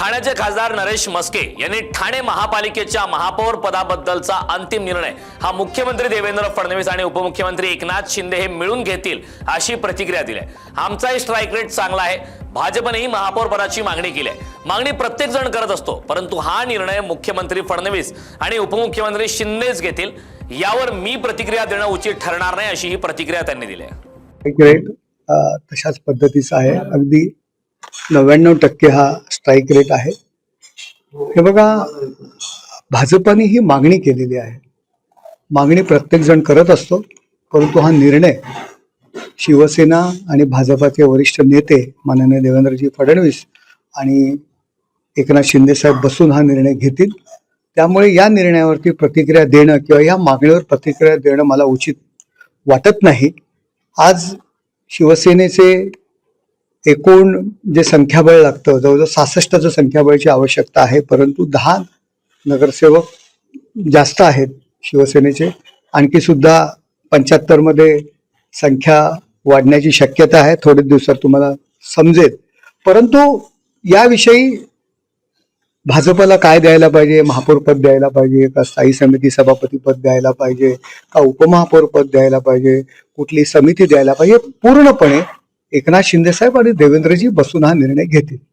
ठाण्याचे खासदार नरेश मस्के यांनी ठाणे महापालिकेच्या महापौर पदाबद्दलचा अंतिम निर्णय हा मुख्यमंत्री देवेंद्र फडणवीस आणि उपमुख्यमंत्री एकनाथ शिंदे हे मिळून घेतील अशी प्रतिक्रिया दिली आहे। आमचाही स्ट्राइक रेट चांगला आहे, भाजपनेही महापौर पदाची मागणी केली आहे। मागणी प्रत्येक जण करत असतो, परंतु हा निर्णय मुख्यमंत्री फडणवीस आणि उपमुख्यमंत्री शिंदेच घेतील, यावर मी प्रतिक्रिया देणं उचित ठरणार नाही अशी ही प्रतिक्रिया त्यांनी दिली आहे। स्ट्राइक रेट तशाच पद्धतीचा आहे, अगदी 99% हा स्ट्राइक रेट आहे। हे बघा, भाजपने ही मागणी केलेली आहे, मागणी प्रत्येक जण करत असतो, परंतु हा निर्णय शिवसेना आणि भाजपाचे वरिष्ठ नेते माननीय देवेंद्रजी फडणवीस आणि एकनाथ शिंदे साहेब बसून हा निर्णय घेतील। त्यामुळे या निर्णयावरती प्रतिक्रिया देणं किंवा या मागणीवर प्रतिक्रिया देणं मला उचित वाटत नाही। आज शिवसेनेचे एकूण जे संख्याबळ लागतं, जवळजवळ 66चं संख्याबळाची आवश्यकता आहे, परंतु 10 नगरसेवक जास्त आहेत शिवसेनेचे। आणखी सुद्धा 75 मध्ये संख्या वाढण्याची शक्यता आहे, थोड्याच दिवसात तुम्हाला समजेल। परंतु याविषयी भाजपला काय द्यायला पाहिजे, महापौर पद द्यायला पाहिजे का, स्थायी समिती सभापती पद द्यायला पाहिजे का, उपमहापौर पद द्यायला पाहिजे, कुठली समिती द्यायला पाहिजे, पूर्णपणे एकनाथ शिंदे साहेब आणि देवेंद्रजी बसून हा निर्णय घेतील।